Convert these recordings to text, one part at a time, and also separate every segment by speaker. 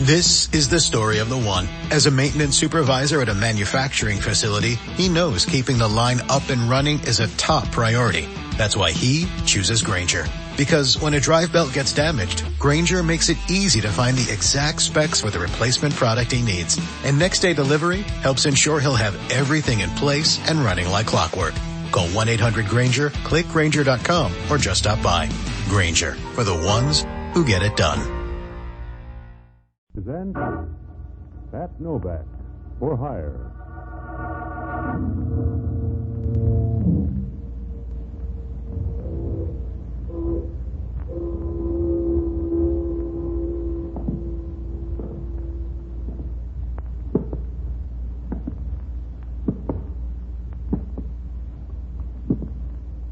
Speaker 1: This is the story of the one. As a maintenance supervisor at a manufacturing facility, he knows keeping the line up and running is a top priority. That's why he chooses Grainger. Because when a drive belt gets damaged, Grainger makes it easy to find the exact specs for the replacement product he needs. And next day delivery helps ensure he'll have everything in place and running like clockwork. Call 1-800-GRAINGER, click Grainger.com, or just stop by. Grainger, for the ones who get it done.
Speaker 2: Then, that's Novak, for hire.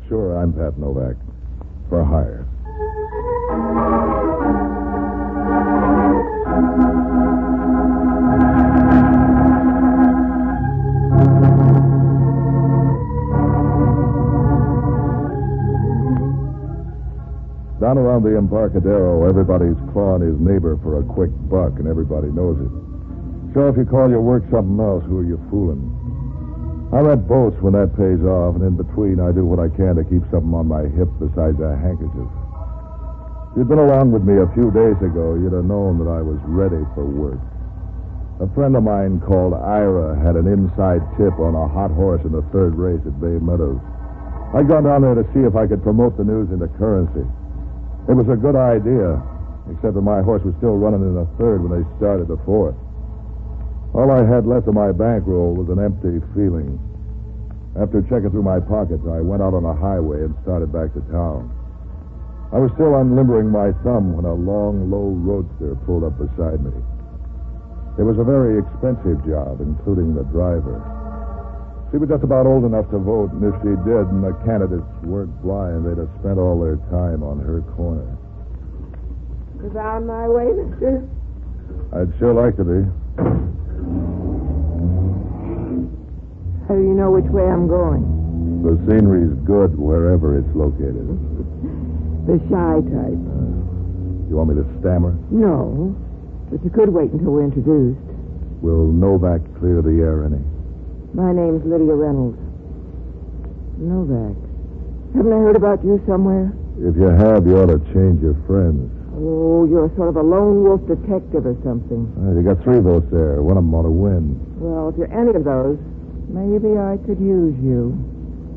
Speaker 2: Sure, I'm Pat Novak, for hire. Down around the Embarcadero, everybody's clawing his neighbor for a quick buck, and everybody knows it. So if you call your work something else, who are you fooling? I rent boats when that pays off, and in between I do what I can to keep something on my hip besides a handkerchief. If you'd been along with me a few days ago, you'd have known that I was ready for work. A friend of mine called Ira had an inside tip on a hot horse in the third race at Bay Meadows. I'd gone down there to see if I could promote the news into currency. It was a good idea, except that my horse was still running in the third when they started the fourth. All I had left of my bankroll was an empty feeling. After checking through my pockets, I went out on the highway and started back to town. I was still unlimbering my thumb when a long, low roadster pulled up beside me. It was a very expensive job, including the driver. She was just about old enough to vote, and if she did, and the candidates weren't blind, they'd have spent all their time on her corner.
Speaker 3: Is on my way, mister?
Speaker 2: I'd sure like to be.
Speaker 3: How do you know which way I'm going?
Speaker 2: The scenery's good wherever it's located.
Speaker 3: The shy type.
Speaker 2: You want me to stammer?
Speaker 3: No, but you could wait until we're introduced.
Speaker 2: Will Novak clear the air any?
Speaker 3: My name's Lydia Reynolds. Novak. Haven't I heard about you somewhere?
Speaker 2: If you have, you ought to change your friends.
Speaker 3: Oh, you're sort of a lone wolf detective or something.
Speaker 2: You got 3 votes there. One of them ought to win.
Speaker 3: Well, if you're any of those, maybe I could use you.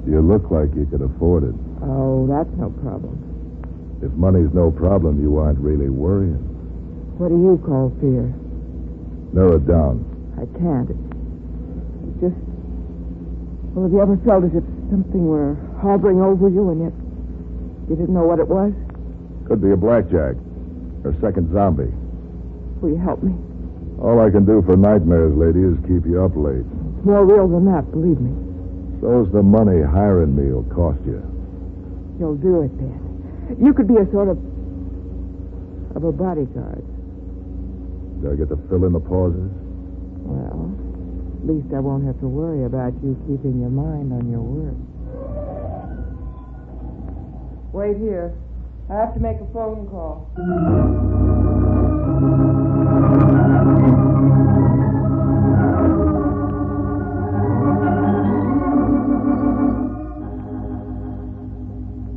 Speaker 2: You look like you could afford it.
Speaker 3: Oh, that's no problem.
Speaker 2: If money's no problem, you aren't really worrying.
Speaker 3: What do you call fear?
Speaker 2: Narrow it down.
Speaker 3: I can't. Just, well, have you ever felt as if something were hovering over you and yet you didn't know what it was?
Speaker 2: Could be a blackjack or second zombie.
Speaker 3: Will you help me?
Speaker 2: All I can do for nightmares, lady, is keep you up late.
Speaker 3: It's more real than that, believe me.
Speaker 2: So's the money hiring me will cost you.
Speaker 3: You'll do it then. You could be a sort of a bodyguard.
Speaker 2: Do I get to fill in the pauses?
Speaker 3: Well, at least I won't have to worry about you keeping your mind on your work. Wait here. I have to make a phone call.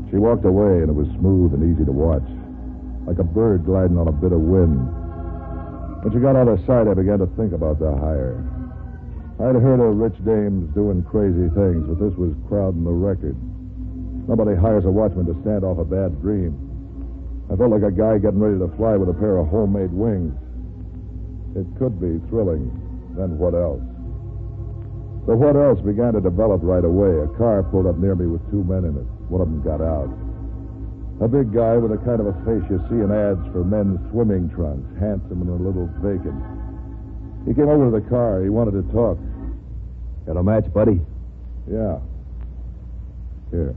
Speaker 2: She walked away, and it was smooth and easy to watch, like a bird gliding on a bit of wind. When she got out of sight, I began to think about the hire. I'd heard of rich dames doing crazy things, but this was crowding the record. Nobody hires a watchman to stand off a bad dream. I felt like a guy getting ready to fly with a pair of homemade wings. It could be thrilling. Then what else? The what else began to develop right away. A car pulled up near me with 2 men in it. One of them got out. A big guy with the kind of a face you see in ads for men's swimming trunks, handsome and a little vacant. He came over to the car. He wanted to talk.
Speaker 4: Got a match, buddy?
Speaker 2: Yeah. Here.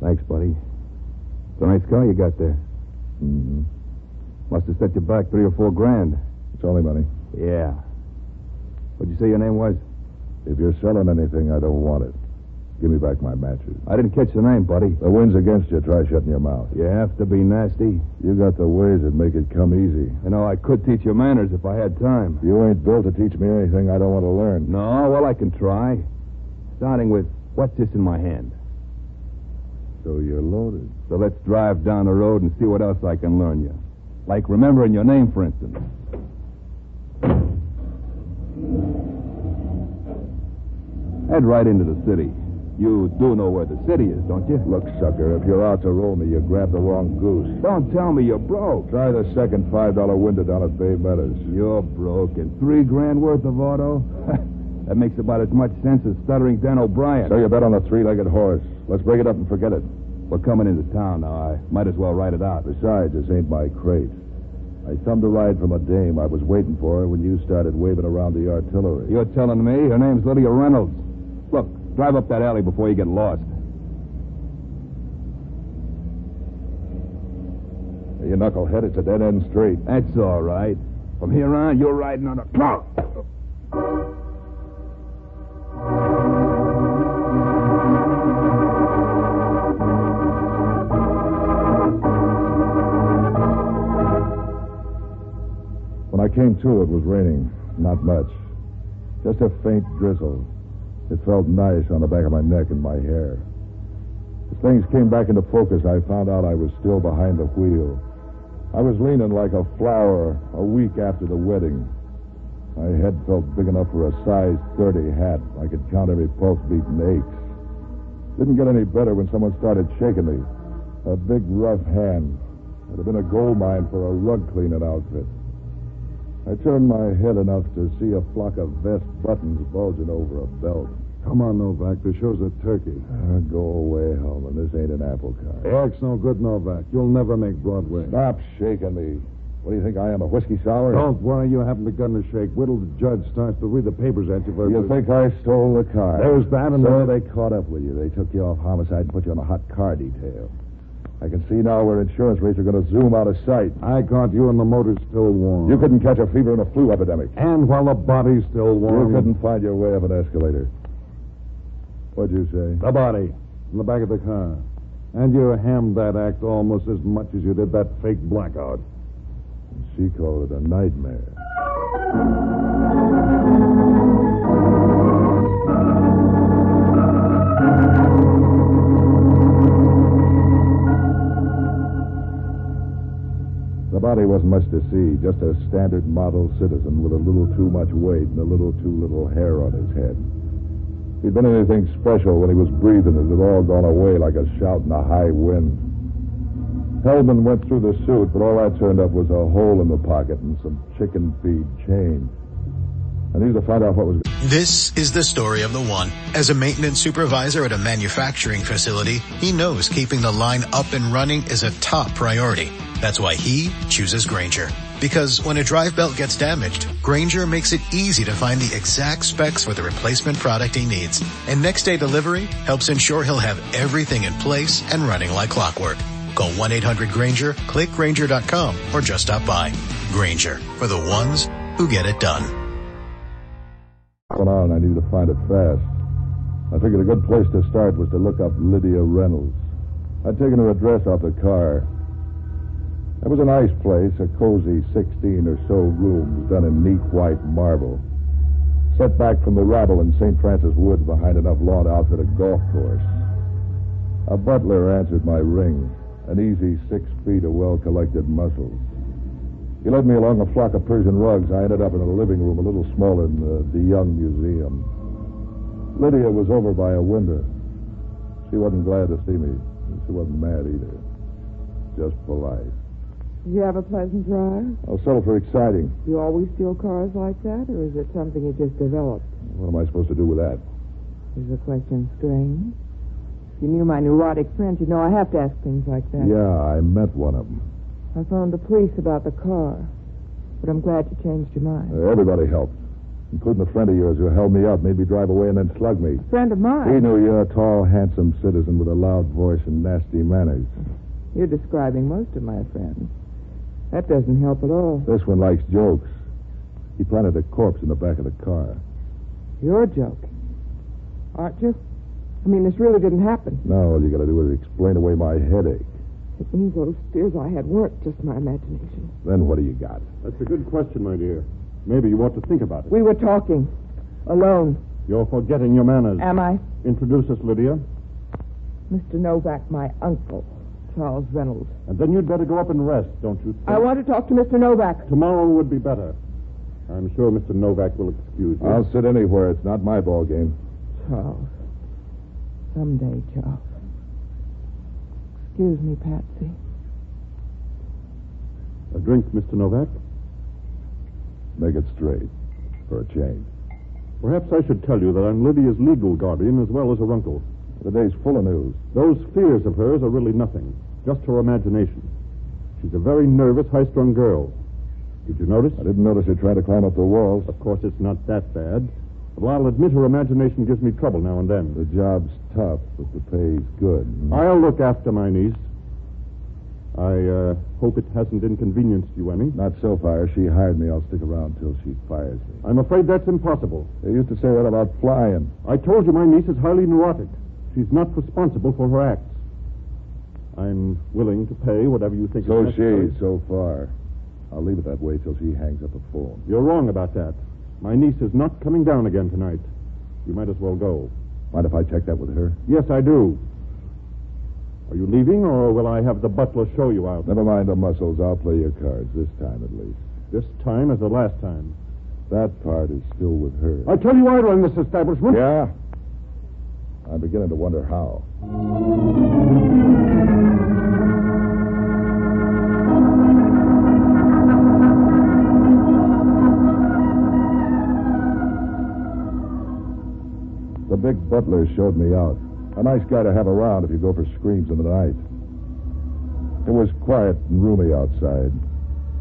Speaker 4: Thanks, buddy. It's a nice car you got there.
Speaker 2: Mm-hmm.
Speaker 4: Must have set you back $3 or $4 grand.
Speaker 2: It's only money.
Speaker 4: Yeah. What'd you say your name was?
Speaker 2: If you're selling anything, I don't want it. Give me back my matches.
Speaker 4: I didn't catch the name, buddy.
Speaker 2: The wind's against you. Try shutting your mouth.
Speaker 4: You have to be nasty.
Speaker 2: You got the ways that make it come easy.
Speaker 4: You know, I could teach you manners if I had time.
Speaker 2: You ain't built to teach me anything I don't want to learn.
Speaker 4: No, well, I can try. Starting with, what's this in my hand?
Speaker 2: So you're loaded.
Speaker 4: So let's drive down the road and see what else I can learn you. Like remembering your name, for instance. Head right into the city. You do know where the city is, don't you?
Speaker 2: Look, sucker, if you're out to roll me, you grabbed the wrong goose.
Speaker 4: Don't tell me you're broke.
Speaker 2: Try the second $5 window down at Bay Meadows.
Speaker 4: You're broke. And $3,000 worth of auto? That makes about as much sense as stuttering Dan O'Brien.
Speaker 2: So you bet on the three-legged horse. Let's break it up and forget it.
Speaker 4: We're coming into town now. I might as well write it out.
Speaker 2: Besides, this ain't my crate. I thumbed a ride from a dame I was waiting for when you started waving around the artillery.
Speaker 4: You're telling me her name's Lydia Reynolds. Look, drive up that alley before you get lost.
Speaker 2: You knucklehead, it's a dead-end street.
Speaker 4: That's all right. From here on, you're riding on a clock.
Speaker 2: When I came to, it was raining. Not much. Just a faint drizzle. It felt nice on the back of my neck and my hair. As things came back into focus, I found out I was still behind the wheel. I was leaning like a flower a week after the wedding. My head felt big enough for a size 30 hat. I could count every pulse beat and aches. Didn't get any better when someone started shaking me. A big, rough hand. It had been a gold mine for a rug cleaning outfit. I turned my head enough to see a flock of vest buttons bulging over a belt.
Speaker 5: Come on, Novak. The show's a turkey.
Speaker 2: Go away, Hellman. This ain't an apple cart.
Speaker 5: The act's no good, Novak. You'll never make Broadway.
Speaker 2: Stop shaking me. What do you think I am, a whiskey sour?
Speaker 5: Don't worry. You haven't begun to shake. Wait till the judge starts to read the papers at you.
Speaker 2: You think I stole the car?
Speaker 5: There's that and
Speaker 2: so
Speaker 5: that.
Speaker 2: They caught up with you. They took you off homicide and put you on a hot car detail. I can see now where insurance rates are going to zoom out of sight.
Speaker 5: I caught you and the motor's still warm.
Speaker 2: You couldn't catch a fever in a flu epidemic.
Speaker 5: And while the body's still warm.
Speaker 2: You couldn't find your way up an escalator. What'd you say?
Speaker 5: The body. In the back of the car. And you hammed that act almost as much as you did that fake blackout.
Speaker 2: She called it a nightmare. The body wasn't much to see, just a standard model citizen with a little too much weight and a little too little hair on his head. If he'd been anything special when he was breathing, it had all gone away like a shout in a high wind. Hellman went through the suit, but all that turned up was a hole in the pocket and some chicken feed change. I needed to find out what was...
Speaker 1: This is the story of the one. As a maintenance supervisor at a manufacturing facility, he knows keeping the line up and running is a top priority. That's why he chooses Grainger. Because when a drive belt gets damaged, Grainger makes it easy to find the exact specs for the replacement product he needs. And next day delivery helps ensure he'll have everything in place and running like clockwork. Call 1-800-GRAINGER, click Grainger.com, or just stop by. Grainger, for the ones who get it done.
Speaker 2: Went on, I needed to find it fast. I figured a good place to start was to look up Lydia Reynolds. I'd taken her address off the car. It was a nice place, a cozy 16 or so rooms done in neat white marble. Set back from the rabble in St. Francis Woods behind enough lawn to outfit a golf course. A butler answered my ring, an easy 6 feet of well-collected muscles. He led me along a flock of Persian rugs. I ended up in a living room a little smaller than the Young Museum. Lydia was over by a window. She wasn't glad to see me. She wasn't mad either. Just polite.
Speaker 3: Did you have a pleasant drive?
Speaker 2: I'll settle for exciting.
Speaker 3: Do you always steal cars like that, or is it something you just developed?
Speaker 2: What am I supposed to do with that?
Speaker 3: Is the question strange? If you knew my neurotic friends, you'd know I have to ask things like that.
Speaker 2: Yeah, I met one of them.
Speaker 3: I phoned the police about the car, but I'm glad you changed your mind.
Speaker 2: Everybody helped, including a friend of yours who held me up, made me drive away, and then slugged me.
Speaker 3: A friend of mine?
Speaker 2: He knew you're a tall, handsome citizen with a loud voice and nasty manners.
Speaker 3: You're describing most of my friends. That doesn't help at all.
Speaker 2: This one likes jokes. He planted a corpse in the back of the car.
Speaker 3: You're joking, aren't you? I mean, this really didn't happen.
Speaker 2: No, all you got to do is explain away my headache.
Speaker 3: It means those fears I had weren't just my imagination.
Speaker 2: Then what do you got?
Speaker 5: That's a good question, my dear. Maybe you ought to think about it.
Speaker 3: We were talking. Alone.
Speaker 5: You're forgetting your manners.
Speaker 3: Am I?
Speaker 5: Introduce us, Lydia.
Speaker 3: Mr. Novak, my uncle, Charles Reynolds.
Speaker 5: And then you'd better go up and rest, don't you think?
Speaker 3: I want to talk to Mr. Novak.
Speaker 5: Tomorrow would be better. I'm sure Mr. Novak will excuse you.
Speaker 2: I'll sit anywhere. It's not my ball game.
Speaker 3: Charles. Someday, Charles. Excuse me, Patsy.
Speaker 5: A drink, Mr. Novak?
Speaker 2: Make it straight. For a change.
Speaker 5: Perhaps I should tell you that I'm Lydia's legal guardian as well as her uncle.
Speaker 2: The day's full of news.
Speaker 5: Those fears of hers are really nothing. Just her imagination. She's a very nervous, high-strung girl. Did you notice?
Speaker 2: I didn't notice her trying to climb up the walls.
Speaker 5: Of course, it's not that bad. But I'll admit her imagination gives me trouble now and then.
Speaker 2: The job's tough, but the pay's good.
Speaker 5: I'll look after my niece. I hope it hasn't inconvenienced you any.
Speaker 2: Not so far. She hired me. I'll stick around till she fires me.
Speaker 5: I'm afraid that's impossible.
Speaker 2: They used to say that about flying.
Speaker 5: I told you my niece is highly neurotic. She's not responsible for her acts. I'm willing to pay whatever you think
Speaker 2: So
Speaker 5: is necessary.
Speaker 2: she, so far. I'll leave it that way till she hangs up the phone.
Speaker 5: You're wrong about that. My niece is not coming down again tonight. You might as well go.
Speaker 2: Mind if I check that with her?
Speaker 5: Yes, I do. Are you leaving, or will I have the butler show you out?
Speaker 2: Never mind the muscles. I'll play your cards, this time at least.
Speaker 5: This time is the last time.
Speaker 2: That part is still with her.
Speaker 5: I tell you I run this establishment.
Speaker 2: Yeah? I'm beginning to wonder how. The big butler showed me out. A nice guy to have around if you go for screams in the night. It was quiet and roomy outside.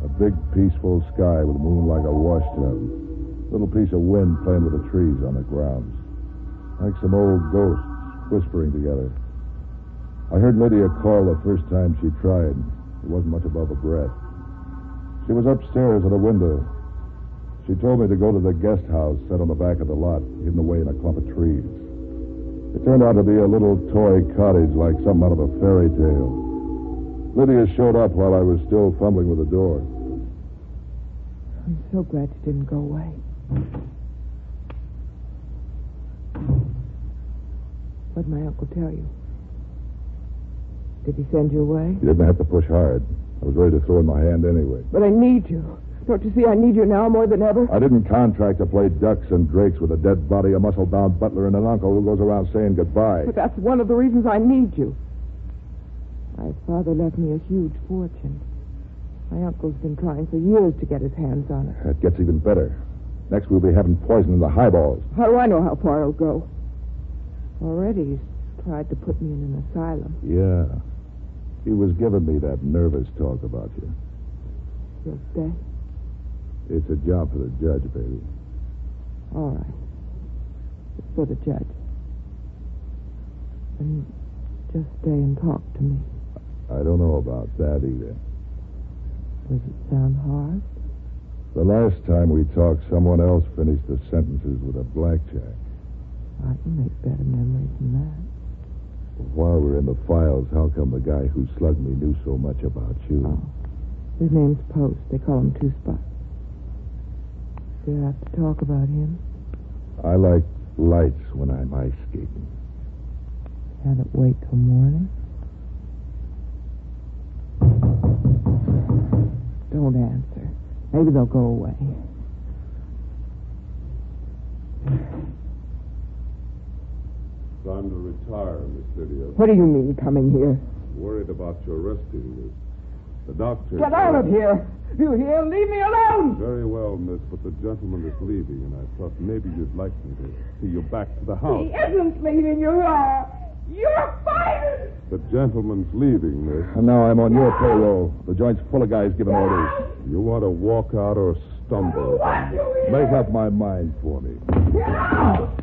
Speaker 2: A big, peaceful sky with the moon like a washtub. Little piece of wind playing with the trees on the grounds. Like some old ghosts whispering together. I heard Lydia call the first time she tried. It wasn't much above a breath. She was upstairs at a window. She told me to go to the guest house set on the back of the lot, hidden away in a clump of trees. It turned out to be a little toy cottage like something out of a fairy tale. Lydia showed up while I was still fumbling with the door.
Speaker 3: I'm so glad you didn't go away. What'd my uncle tell you? Did he send you away?
Speaker 2: You didn't have to push hard. I was ready to throw in my hand anyway.
Speaker 3: But I need you. Don't you see I need you now more than ever?
Speaker 2: I didn't contract to play ducks and drakes with a dead body, a muscle-bound butler, and an uncle who goes around saying goodbye.
Speaker 3: But that's one of the reasons I need you. My father left me a huge fortune. My uncle's been trying for years to get his hands on it.
Speaker 2: That gets even better. Next we'll be having poison in the highballs.
Speaker 3: How do I know how far it'll go? Already he's tried to put me in an asylum.
Speaker 2: Yeah. He was giving me that nervous talk about you.
Speaker 3: You'll stay?
Speaker 2: It's a job for the judge, baby.
Speaker 3: All right. It's for the judge. And just stay and talk to me.
Speaker 2: I don't know about that either.
Speaker 3: Does it sound hard?
Speaker 2: The last time we talked, someone else finished the sentences with a blackjack.
Speaker 3: I can make better memories than that.
Speaker 2: While we're in the files, how come the guy who slugged me knew so much about you?
Speaker 3: Oh. His name's Post. They call him Two Spots. Do you have to talk about him?
Speaker 2: I like lights when I'm ice skating.
Speaker 3: Can't it wait till morning? Don't answer. Maybe they'll go away.
Speaker 2: Time to retire, Miss Lydia.
Speaker 3: What do you mean, coming here?
Speaker 2: Worried about your resting, Miss. The doctor...
Speaker 3: Get out of here! You hear? Leave me alone!
Speaker 2: Very well, Miss, but the gentleman is leaving, and I thought maybe you'd like me to see you back to the house.
Speaker 3: He isn't leaving. You are. You're fired!
Speaker 2: The gentleman's leaving, Miss. And now I'm on your payroll. The joint's full of guys giving orders. You want to walk out or stumble?
Speaker 3: What you hear?
Speaker 2: Make up my mind for me.
Speaker 3: Get out!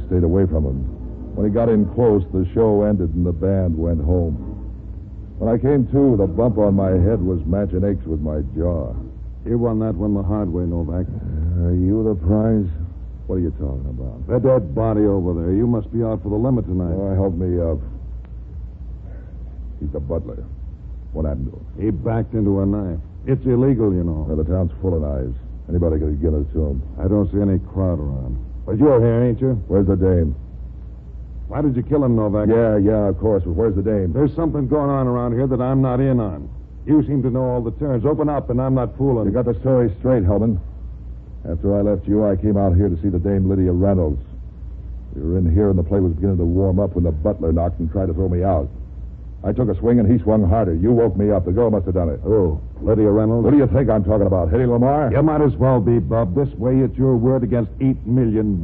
Speaker 2: stayed away from him. When he got in close, the show ended and the band went home. When I came to, the bump on my head was matching aches with my jaw.
Speaker 5: You won that one the hard way, Novak.
Speaker 2: Are you the prize? What are you talking about?
Speaker 5: That dead body over there. You must be out for the limit tonight.
Speaker 2: Oh, help me up. He's the butler. What happened to him?
Speaker 5: He backed into a knife. It's illegal, you know.
Speaker 2: Well, the town's full of knives. Anybody could have given it to him.
Speaker 5: I don't see any crowd around. But you're here, ain't you?
Speaker 2: Where's the dame?
Speaker 5: Why did you kill him, Novak?
Speaker 2: Yeah, of course. But where's the dame?
Speaker 5: There's something going on around here that I'm not in on. You seem to know all the turns. Open up, and I'm not fooling.
Speaker 2: You got the story straight, Hellman. After I left you, I came out here to see the dame Lydia Reynolds. We were in here, and the play was beginning to warm up when the butler knocked and tried to throw me out. I took a swing, and he swung harder. You woke me up. The girl must have done it.
Speaker 5: Oh, Lydia Reynolds?
Speaker 2: Who do you think I'm talking about? Hetty Lamar?
Speaker 5: You might as well be, Bub. This way, it's your word against $8 million.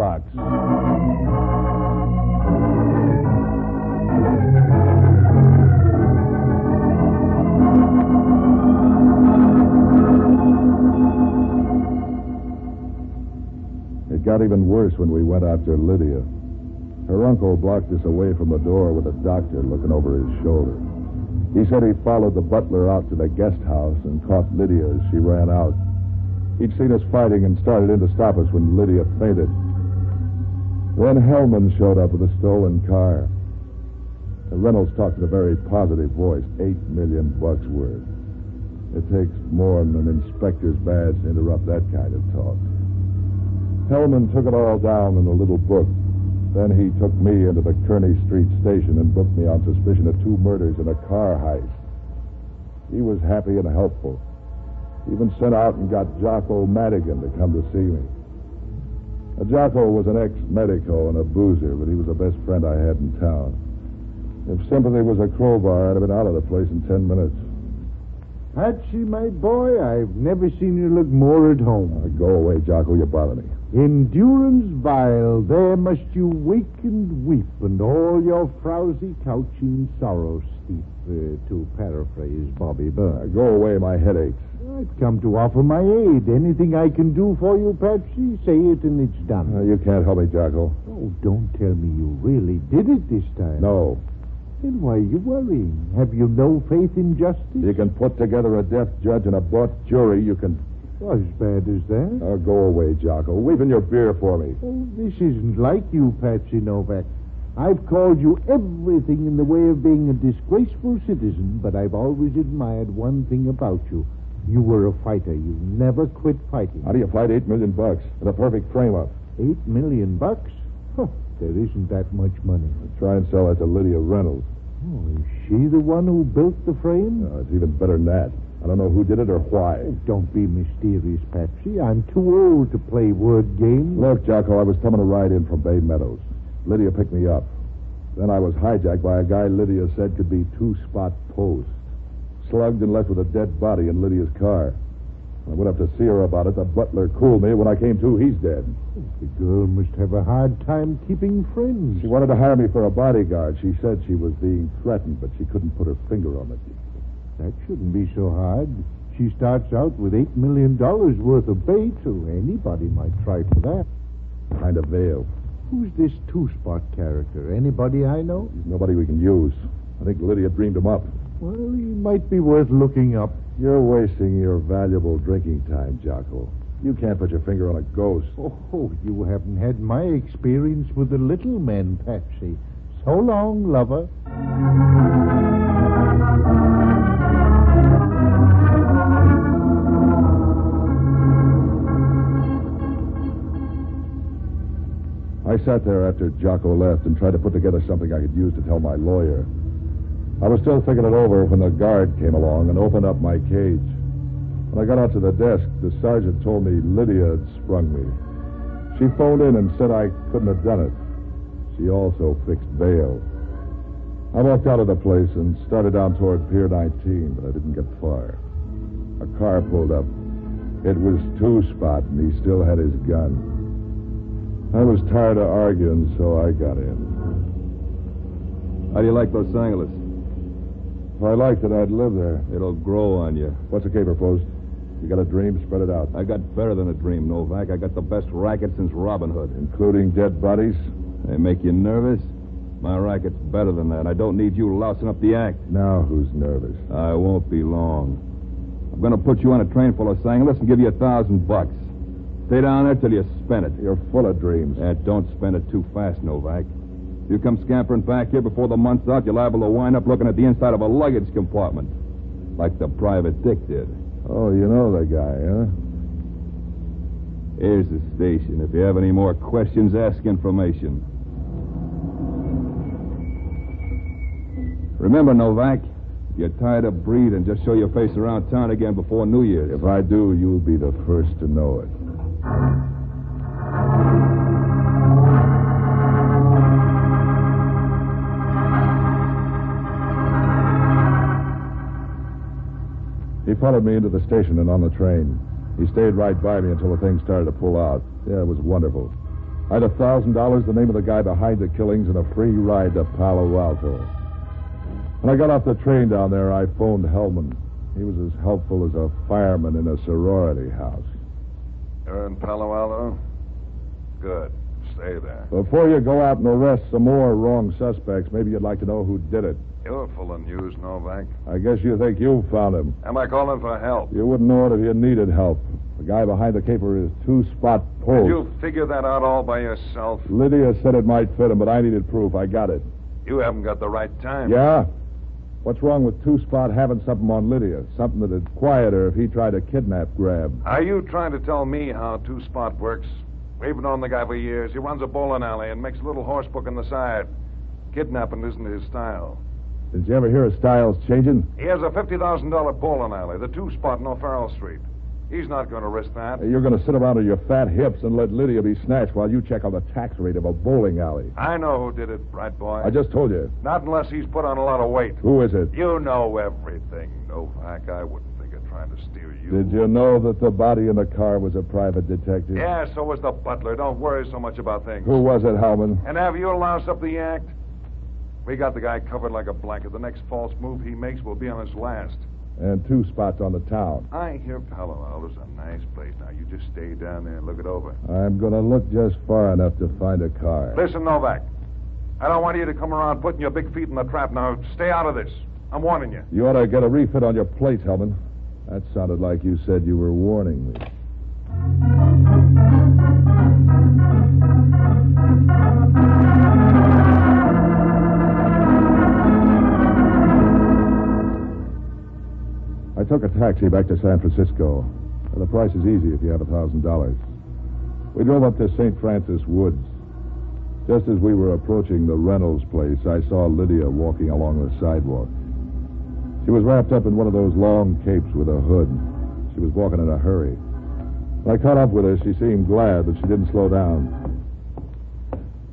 Speaker 2: It got even worse when we went after Lydia. Her uncle blocked us away from the door with a doctor looking over his shoulder. He said he followed the butler out to the guest house and caught Lydia as she ran out. He'd seen us fighting and started in to stop us when Lydia fainted. Then Hellman showed up with a stolen car. Reynolds talked in a very positive voice. $8 million worth. It takes more than an inspector's badge to interrupt that kind of talk. Hellman took it all down in a little book. Then he took me into the Kearney Street station and booked me on suspicion of 2 murders and a car heist. He was happy and helpful. He even sent out and got Jocko Madigan to come to see me. Jocko was an ex-medico and a boozer, but he was the best friend I had in town. If sympathy was a crowbar, I'd have been out of the place in 10 minutes.
Speaker 6: Patsy, my boy, I've never seen you look more at home.
Speaker 2: Go away, Jocko. You bother me.
Speaker 6: Endurance vile, there must you wake and weep, and all your frowsy couching sorrow steep, to paraphrase Bobby Burns.
Speaker 2: Go away, my head aches.
Speaker 6: I've come to offer my aid. Anything I can do for you, Patsy, say it and it's done.
Speaker 2: You can't help me, Jocko.
Speaker 6: Oh, don't tell me you really did it this time.
Speaker 2: No.
Speaker 6: Then why are you worrying? Have you no faith in justice?
Speaker 2: You can put together a deaf judge and a bought jury. You can...
Speaker 6: As bad as that?
Speaker 2: Go away, Jocko. Weep in your beer for me.
Speaker 6: Oh, this isn't like you, Patsy Novak. I've called you everything in the way of being a disgraceful citizen, but I've always admired one thing about you. You were a fighter. You never quit fighting.
Speaker 2: How do you fight $8 million in a perfect frame-up?
Speaker 6: $8 million? Huh, there isn't that much money.
Speaker 2: Try and sell that to Lydia Reynolds.
Speaker 6: Oh, is she the one who built the frame?
Speaker 2: It's even better than that. I don't know who did it or why.
Speaker 6: Oh, don't be mysterious, Patsy. I'm too old to play word games.
Speaker 2: Look, Jocko, I was coming to ride in from Bay Meadows. Lydia picked me up. Then I was hijacked by a guy Lydia said could be 2-spot post. Slugged and left with a dead body in Lydia's car. I went up to see her about it. The butler cooled me. When I came to, he's dead.
Speaker 6: The girl must have a hard time keeping friends.
Speaker 2: She wanted to hire me for a bodyguard. She said she was being threatened, but she couldn't put her finger on it.
Speaker 6: That shouldn't be so hard. She starts out with $8 million worth of bait, so anybody might try for that.
Speaker 2: Kind of veil.
Speaker 6: Who's this 2-spot character? Anybody I know?
Speaker 2: He's nobody we can use. I think Lydia dreamed him up.
Speaker 6: Well, he might be worth looking up.
Speaker 2: You're wasting your valuable drinking time, Jocko. You can't put your finger on a ghost.
Speaker 6: Oh, you haven't had my experience with the little men, Patsy. So long, lover.
Speaker 2: I sat there after Jocko left and tried to put together something I could use to tell my lawyer. I was still thinking it over when the guard came along and opened up my cage. When I got out to the desk, the sergeant told me Lydia had sprung me. She phoned in and said I couldn't have done it. She also fixed bail. I walked out of the place and started down toward Pier 19, but I didn't get far. A car pulled up. It was 2-spot, and he still had his gun. I was tired of arguing, so I got in.
Speaker 4: How do you like Los Angeles?
Speaker 2: If I liked it, I'd live there.
Speaker 4: It'll grow on you.
Speaker 2: What's a caper post? You got a dream? Spread it out.
Speaker 4: I got better than a dream, Novak. I got the best racket since Robin Hood.
Speaker 2: Including dead bodies?
Speaker 4: They make you nervous? My racket's better than that. I don't need you lousing up the act.
Speaker 2: Now who's nervous?
Speaker 4: I won't be long. I'm going to put you on a train full of sanglers and give you $1,000. Stay down there till you spend it.
Speaker 2: You're full of dreams.
Speaker 4: Don't spend it too fast, Novak. If you come scampering back here before the month's out, you're liable to wind up looking at the inside of a luggage compartment. Like the private Dick did.
Speaker 2: Oh, you know the guy, huh?
Speaker 4: Here's the station. If you have any more questions, ask information. Remember, Novak, if you're tired of breathing, just show your face around town again before New Year's.
Speaker 2: If I do, you'll be the first to know it. He followed me into the station and on the train. He stayed right by me until the thing started to pull out. Yeah, it was wonderful. I had $1,000, the name of the guy behind the killings, and a free ride to Palo Alto. When I got off the train down there, I phoned Hellman. He was as helpful as a fireman in a sorority house.
Speaker 7: You're in Palo Alto? Good. Stay there.
Speaker 2: Before you go out and arrest some more wrong suspects, maybe you'd like to know who did it.
Speaker 7: You're full of news, Novak.
Speaker 2: I guess you think you found him.
Speaker 7: Am I calling for help?
Speaker 2: You wouldn't know it if you needed help. The guy behind the caper is two-spot Post.
Speaker 7: Did you figure that out all by yourself?
Speaker 2: Lydia said it might fit him, but I needed proof. I got it.
Speaker 7: You haven't got the right time.
Speaker 2: Yeah? What's wrong with two-spot having something on Lydia? Something that'd quiet her if he tried to kidnap Grab.
Speaker 7: Are you trying to tell me how two-spot works? We've known the guy for years. He runs a bowling alley and makes a little horse book on the side. Kidnapping isn't his style.
Speaker 2: Did you ever hear his style's changing?
Speaker 7: He has a $50,000 bowling alley, the two-spot in O'Farrell Street. He's not going to risk that.
Speaker 2: You're going to sit around on your fat hips and let Lydia be snatched while you check on the tax rate of a bowling alley.
Speaker 7: I know who did it, bright boy.
Speaker 2: I just told you.
Speaker 7: Not unless he's put on a lot of weight.
Speaker 2: Who is it?
Speaker 7: You know everything, Novak. I wouldn't think of trying to steer you.
Speaker 2: Did you know that the body in the car was a private detective?
Speaker 7: Yeah, so was the butler. Don't worry so much about things.
Speaker 2: Who was it, Hellman?
Speaker 7: And have you loused up the act? We got the guy covered like a blanket. The next false move he makes will be on his last.
Speaker 2: And two spots on the town.
Speaker 7: I hear Palo Alto's a nice place. Now, you just stay down there and look it over.
Speaker 2: I'm going to look just far enough to find a car.
Speaker 7: Listen, Novak. I don't want you to come around putting your big feet in the trap. Now, stay out of this. I'm warning you.
Speaker 2: You ought to get a refit on your plate, Hellman. That sounded like you said you were warning me. I took a taxi back to San Francisco. The price is easy if you have $1,000. We drove up to St. Francis Woods. Just as we were approaching the Reynolds place, I saw Lydia walking along the sidewalk. She was wrapped up in one of those long capes with a hood. She was walking in a hurry. When I caught up with her, she seemed glad, but she didn't slow down.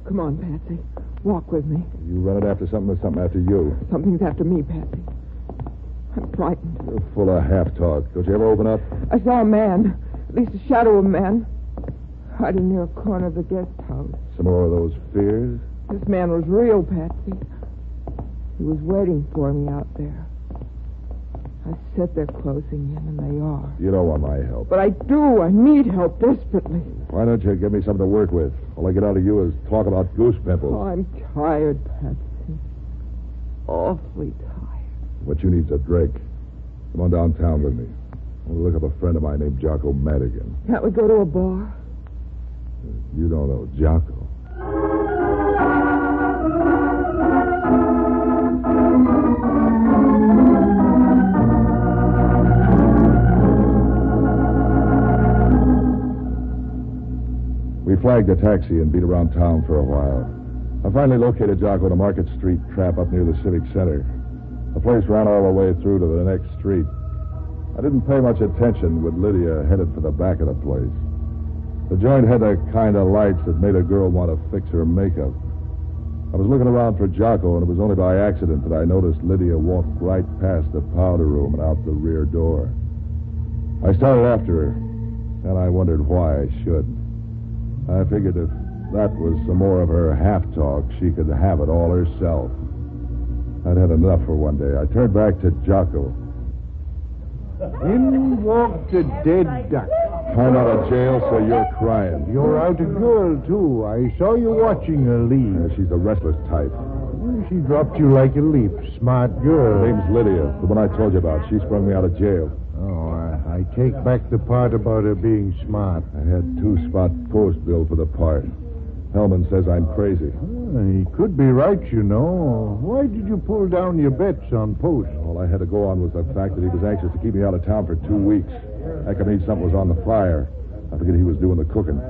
Speaker 3: Come on, Patsy. Walk with me.
Speaker 2: You running after something or something after you?
Speaker 3: Something's after me, Patsy. I'm frightened.
Speaker 2: You're full of half-talk. Don't you ever open up?
Speaker 3: I saw a man, at least a shadow of a man, hiding near a corner of the guest house.
Speaker 2: Some more of those fears?
Speaker 3: This man was real, Patsy. He was waiting for me out there. I said they're closing in, and they are.
Speaker 2: You don't want my help.
Speaker 3: But I do. I need help desperately.
Speaker 2: Why don't you give me something to work with? All I get out of you is talk about goose pimples.
Speaker 3: Oh, I'm tired, Patsy. Awfully tired.
Speaker 2: What you need's a drink. Come on downtown with me. I want to look up a friend of mine named Jocko Madigan.
Speaker 3: Can't we go to a bar?
Speaker 2: You don't know Jocko. We flagged a taxi and beat around town for a while. I finally located Jocko at a Market Street trap up near the Civic Center. The place ran all the way through to the next street. I didn't pay much attention with Lydia headed for the back of the place. The joint had the kind of lights that made a girl want to fix her makeup. I was looking around for Jocko, and it was only by accident that I noticed Lydia walk right past the powder room and out the rear door. I started after her, and I wondered why I should. I figured if that was some more of her half-talk, she could have it all herself. I'd had enough for one day. I turned back to Jocko.
Speaker 6: In walked a dead duck.
Speaker 2: I'm out of jail, so you're crying.
Speaker 6: You're out a girl, too. I saw you watching her leave.
Speaker 2: She's a restless type.
Speaker 6: She dropped you like a leaf. Smart
Speaker 2: Her
Speaker 6: girl.
Speaker 2: name's Lydia, the one I told you about. She sprung me out of jail.
Speaker 6: Oh, I take back the part about her being smart.
Speaker 2: I had 2-spot post bill for the part. Hellman says I'm crazy.
Speaker 6: He could be right, you know. Why did you pull down your bets on post?
Speaker 2: All I had to go on was the fact that he was anxious to keep me out of town for 2 weeks. That could mean something was on the fire. I figured he was doing the cooking.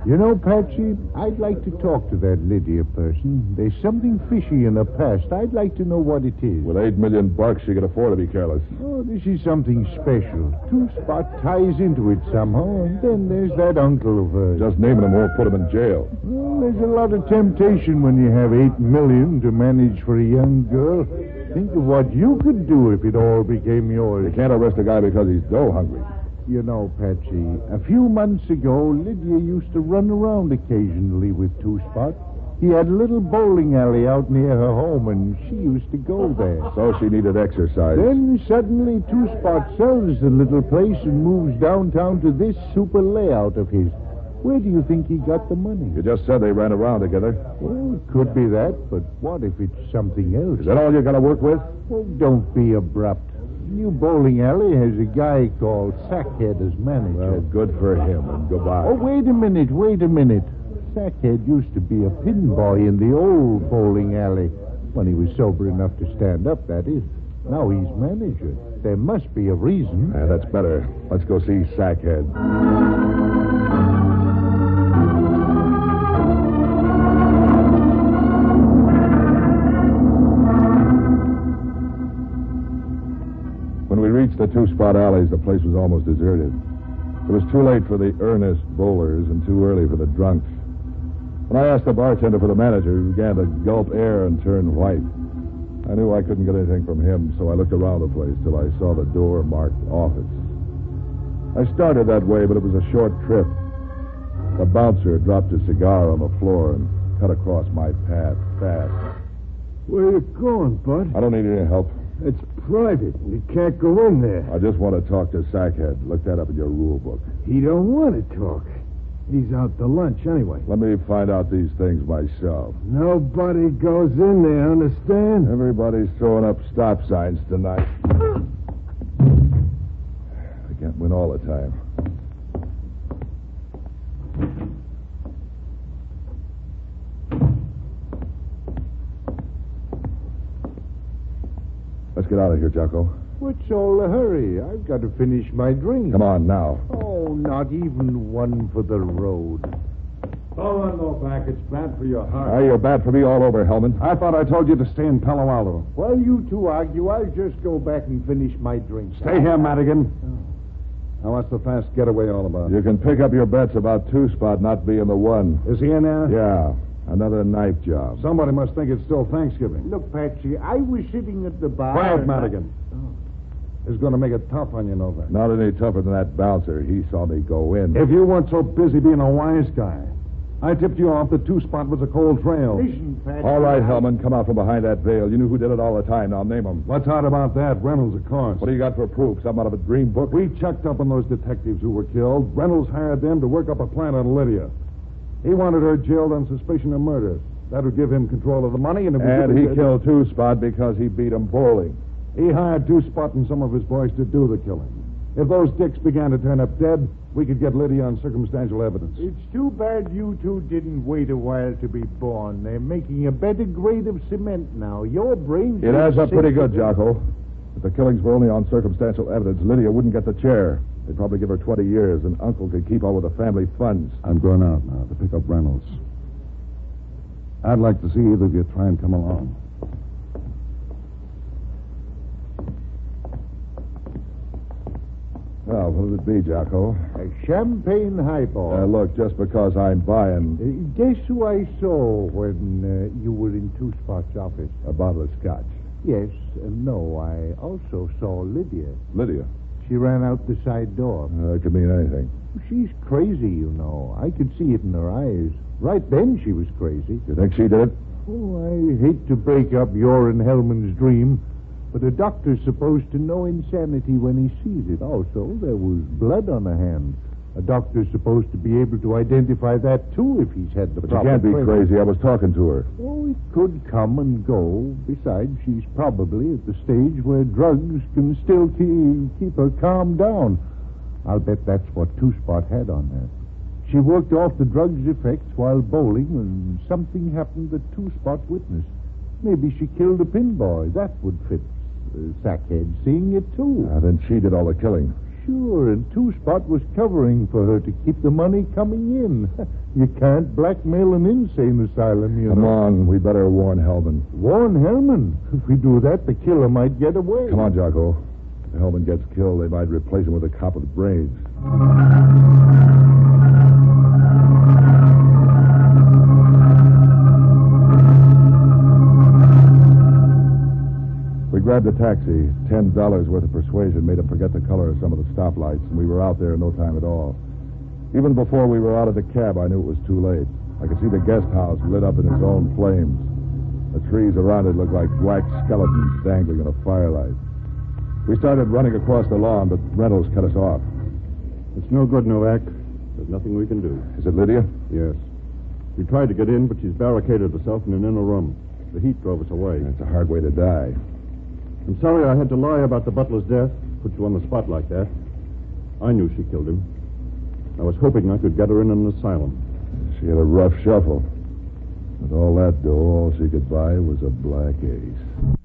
Speaker 6: You know, Patsy, I'd like to talk to that Lydia person. There's something fishy in her past. I'd like to know what it is.
Speaker 2: With $8 million, she could afford to be careless.
Speaker 6: Oh, this is something special. 2-spot ties into it somehow, and then there's that uncle of hers.
Speaker 2: Just naming him won't put him in jail.
Speaker 6: Well, there's a lot of temptation when you have $8 million to manage for a young girl. Think of what you could do if it all became yours.
Speaker 2: You can't arrest a guy because he's dough hungry.
Speaker 6: You know, Patsy, a few months ago, Lydia used to run around occasionally with 2-spot. He had a little bowling alley out near her home, and she used to go there.
Speaker 2: So she needed exercise.
Speaker 6: Then suddenly 2-spot sells the little place and moves downtown to this super layout of his. Where do you think he got the money?
Speaker 2: You just said they ran around together.
Speaker 6: Well, it could be that, but what if it's something else?
Speaker 2: Is that all you got to work with?
Speaker 6: Oh, don't be abrupt. The new bowling alley has a guy called Sackhead as manager.
Speaker 2: Well, good for him, and goodbye.
Speaker 6: Oh, wait a minute. Sackhead used to be a pin boy in the old bowling alley. When he was sober enough to stand up, that is. Now he's manager. There must be a reason.
Speaker 2: Yeah, that's better. Let's go see Sackhead. When we reached the 2-spot alleys, the place was almost deserted. It was too late for the earnest bowlers and too early for the drunks. When I asked the bartender for the manager, he began to gulp air and turn white. I knew I couldn't get anything from him, so I looked around the place till I saw the door marked office. I started that way, but it was a short trip. The bouncer dropped a cigar on the floor and cut across my path fast.
Speaker 5: Where you going, Bud?
Speaker 2: I don't need any help.
Speaker 5: It's private. You can't go in there.
Speaker 2: I just want to talk to Sackhead. Look that up in your rule book.
Speaker 5: He don't want to talk. He's out to lunch anyway.
Speaker 2: Let me find out these things myself.
Speaker 5: Nobody goes in there, understand?
Speaker 2: Everybody's throwing up stop signs tonight. I can't win all the time. Let's get out of here, Jocko.
Speaker 6: What's all the hurry? I've got to finish my drink.
Speaker 2: Come on now.
Speaker 6: Oh, not even one for the road.
Speaker 7: Hold on, Novak. It's bad for your heart.
Speaker 2: You're bad for me all over, Hellman.
Speaker 7: I thought I told you to stay in Palo Alto.
Speaker 6: While you two argue, I'll just go back and finish my drink.
Speaker 7: Stay here, Madigan. Now, what's the fast getaway all about?
Speaker 2: You can pick up your bets about 2-spot not being the one.
Speaker 7: Is he in there?
Speaker 2: Yeah, another knife job.
Speaker 7: Somebody must think it's still Thanksgiving.
Speaker 6: Look, Patsy, I was sitting at the bar.
Speaker 7: Quiet, Madigan. It's going to make it tough on you, Novak.
Speaker 2: Not any tougher than that bouncer. He saw me go in.
Speaker 7: If you weren't so busy being a wise guy, I tipped you off the 2-spot was a cold trail.
Speaker 6: Listen, Patsy.
Speaker 2: All right, Hellman, come out from behind that veil. You knew who did it all the time. Now name them.
Speaker 7: What's hard about that? Reynolds, of course.
Speaker 2: What do you got for proof? Something out of a dream book?
Speaker 7: We checked up on those detectives who were killed. Reynolds hired them to work up a plan on Lydia. He wanted her jailed on suspicion of murder. That would give him control of the money, and if
Speaker 2: he killed 2-spot because he beat him bowling.
Speaker 7: He hired 2-spot and some of his boys to do the killing. If those dicks began to turn up dead, we could get Lydia on circumstantial evidence.
Speaker 6: It's too bad you two didn't wait a while to be born. They're making a better grade of cement now. Your brains...
Speaker 2: It adds up pretty good, Jocko. If the killings were only on circumstantial evidence, Lydia wouldn't get the chair. They'd probably give her 20 years, and Uncle could keep all of the family funds.
Speaker 7: I'm going out now to pick up Reynolds. I'd like to see either of you try and come along.
Speaker 2: Well, what'll it be, Jocko?
Speaker 6: A champagne highball.
Speaker 2: Look, just because I'm buying
Speaker 6: Guess who I saw when you were in 2-spot's office?
Speaker 2: a bottle of scotch.
Speaker 6: Yes, no, I also saw Lydia.
Speaker 2: Lydia.
Speaker 6: She ran out the side door.
Speaker 2: It could mean anything.
Speaker 6: She's crazy, you know. I could see it in her eyes. Right then she was crazy.
Speaker 2: You think she did it?
Speaker 6: Oh, I hate to break up your and Hellman's dream, but a doctor's supposed to know insanity when he sees it. Also, there was blood on her hand. A doctor's supposed to be able to identify that, too, if he's had the
Speaker 2: But you
Speaker 6: proper
Speaker 2: can't be
Speaker 6: training.
Speaker 2: crazy. I was talking to her.
Speaker 6: Oh, it could come and go. Besides, she's probably at the stage where drugs can still keep her calm down. I'll bet that's what Two-Spot had on her. She worked off the drug's effects while bowling, and something happened that Two-Spot witnessed. Maybe she killed a pinboy. That would fit. Sackhead seeing it, too.
Speaker 2: Then she did all the killing.
Speaker 6: Sure, and Two-Spot was covering for her to keep the money coming in. You can't blackmail an insane asylum, you
Speaker 2: Come
Speaker 6: know.
Speaker 2: on, we better warn Hellman.
Speaker 6: Warn Hellman. If we do that, the killer might get away.
Speaker 2: Come on, Jocko. If Hellman gets killed, they might replace him with a cop with brains. We grabbed a taxi. $10 worth of persuasion made him forget the color of some of the stoplights, and we were out there in no time at all. Even before we were out of the cab, I knew it was too late. I could see the guest house lit up in its own flames. The trees around it looked like black skeletons dangling in a firelight. We started running across the lawn, but Reynolds cut us off.
Speaker 5: It's no good, Novak. There's nothing we can do.
Speaker 2: Is it Lydia?
Speaker 5: Yes. We tried to get in, but she's barricaded herself in an inner room. The heat drove us away.
Speaker 2: That's a hard way to die.
Speaker 5: I'm sorry I had to lie about the butler's death, put you on the spot like that. I knew she killed him. I was hoping I could get her in an asylum.
Speaker 2: She had a rough shuffle. With all that dough, all she could buy was a black ace.